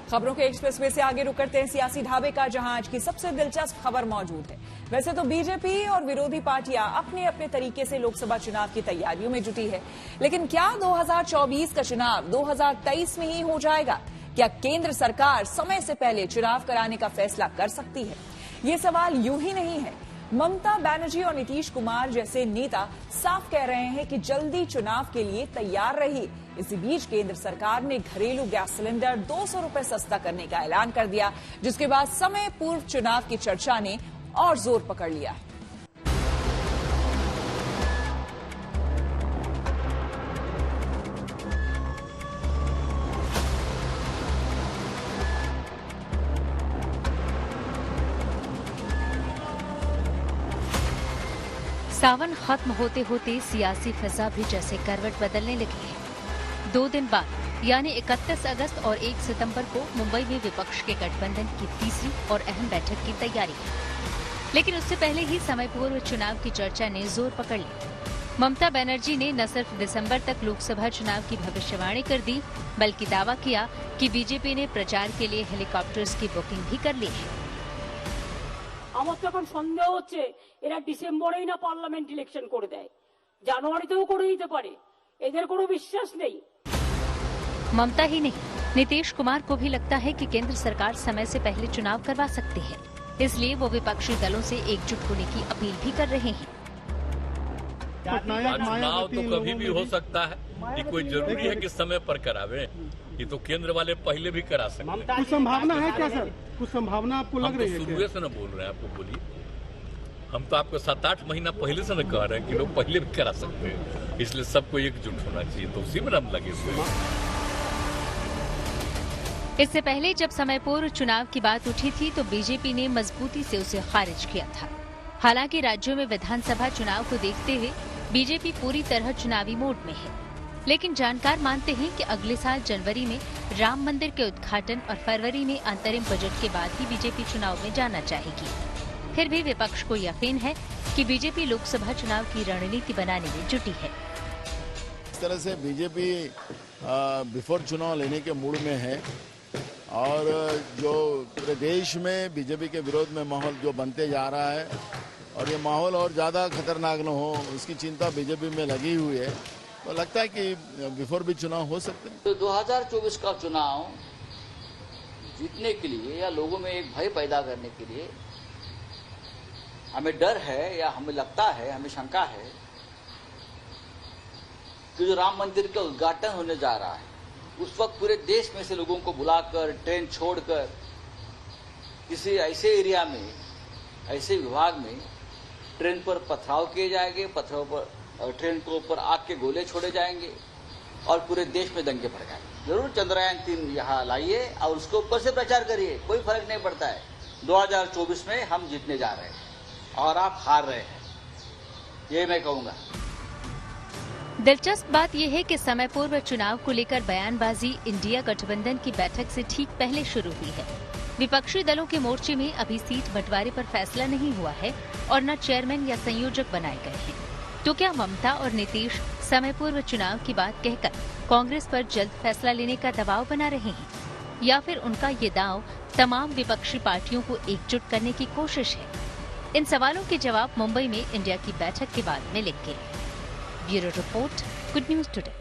खबरों के एक्सप्रेसवे से आगे रुक करते हैं सियासी ढाबे का, जहां आज की सबसे दिलचस्प खबर मौजूद है। वैसे तो बीजेपी और विरोधी पार्टियां अपने अपने तरीके से लोकसभा चुनाव की तैयारियों में जुटी है, लेकिन क्या 2024 का चुनाव 2023 में ही हो जाएगा? क्या केंद्र सरकार समय से पहले चुनाव कराने का फैसला कर सकती है? ये सवाल यूं ही नहीं है। ममता बनर्जी और नीतीश कुमार जैसे नेता साफ कह रहे हैं कि जल्दी चुनाव के लिए तैयार रहिए। इसी बीच केंद्र सरकार ने घरेलू गैस सिलेंडर 200 रुपए सस्ता करने का ऐलान कर दिया, जिसके बाद समय पूर्व चुनाव की चर्चा ने और जोर पकड़ लिया है। सावन खत्म होते होते सियासी फिजा भी जैसे करवट बदलने लगी है। 2 दिन बाद यानी 31 अगस्त और 1 सितंबर को मुंबई में विपक्ष के गठबंधन की तीसरी और अहम बैठक की तैयारी है, लेकिन उससे पहले ही समय पूर्व चुनाव की चर्चा ने जोर पकड़ ली। ममता बनर्जी ने न सिर्फ दिसंबर तक लोकसभा चुनाव की भविष्यवाणी कर दी, बल्कि दावा किया कि बीजेपी ने प्रचार के लिए हेलीकॉप्टर्स की बुकिंग भी कर ली है। আমার তো এখন সন্দেহ হচ্ছে এরা ডিসেম্বরেই না পার্লামেন্ট ইলেকশন করে দেয়, জানুয়ারিতেও করে দিতে পারে, এদের কোনো বিশ্বাস নেই। ममता ही नहीं, नीतीश कुमार को भी लगता है कि केंद्र सरकार समय से पहले चुनाव करवा सकती है, इसलिए वो विपक्षी दलों से एकजुट होने की अपील भी कर रहे हैं। चुनाव तो कभी भी हो सकता है, ये कोई जरूरी है कि समय पर करावे। ये तो केंद्र वाले पहले भी करा सकते हैं। कुछ संभावना है क्या सर? कुछ संभावना आपको लग रही है? शुरू से न बोल रहे हैं, आपको बोलिए। हम तो आपको 7-8 महीना पहले से न कह रहे हैं कि लोग पहले भी करा सकते हैं, इसलिए सबको एकजुट होना चाहिए, तो उसी में हम लगे हुए हैं। इससे पहले जब समय पूर्व चुनाव की बात उठी थी तो बीजेपी ने मजबूती से उसे खारिज किया था। हालांकि राज्यों में विधानसभा चुनाव को देखते हुए बीजेपी पूरी तरह चुनावी मोड में है, लेकिन जानकार मानते हैं कि अगले साल जनवरी में राम मंदिर के उद्घाटन और फरवरी में अंतरिम बजट के बाद ही बीजेपी चुनाव में जाना चाहेगी। फिर भी विपक्ष को यकीन है कि बीजेपी लोकसभा चुनाव की रणनीति बनाने में जुटी है। इस तरह से बीजेपी बिफोर चुनाव लेने के मूड में है, और जो पूरे देश में बीजेपी के विरोध में माहौल जो बनते जा रहा है, और ये माहौल और ज़्यादा खतरनाक न हो उसकी चिंता बीजेपी में लगी हुई है, तो लगता है कि बिफोर भी चुनाव हो सकते हैं। तो 2024 का चुनाव जीतने के लिए या लोगों में एक भय पैदा करने के लिए हमें डर है या हमें लगता है, हमें शंका है कि जो राम मंदिर का उद्घाटन होने जा रहा है उस वक्त पूरे देश में से लोगों को बुलाकर ट्रेन छोड़कर किसी ऐसे एरिया में, ऐसे विभाग में ट्रेन पर पथराव किए जाएंगे, पत्थरों पर ट्रेन को ऊपर आग के गोले छोड़े जाएंगे और पूरे देश में दंगे भड़ जाएंगे। जरूर चंद्रयान 3 यहाँ लाइए और उसको ऊपर से प्रचार करिए, कोई फर्क नहीं पड़ता है। 2024 में हम जीतने जा रहे हैं और आप हार रहे हैं, ये मैं कहूँगा। दिलचस्प बात यह है कि समय पूर्व चुनाव को लेकर बयानबाजी इंडिया गठबंधन की बैठक से ठीक पहले शुरू हुई है। विपक्षी दलों के मोर्चे में अभी सीट बंटवारे पर फैसला नहीं हुआ है और न चेयरमैन या संयोजक बनाए गए हैं। तो क्या ममता और नीतीश समय पूर्व चुनाव की बात कहकर कांग्रेस पर जल्द फैसला लेने का दबाव बना रहे हैं, या फिर उनका ये दांव तमाम विपक्षी पार्टियों को एकजुट करने की कोशिश है? इन सवालों के जवाब मुंबई में इंडिया की बैठक के बाद मिलेंगे। Bureau report, good news today.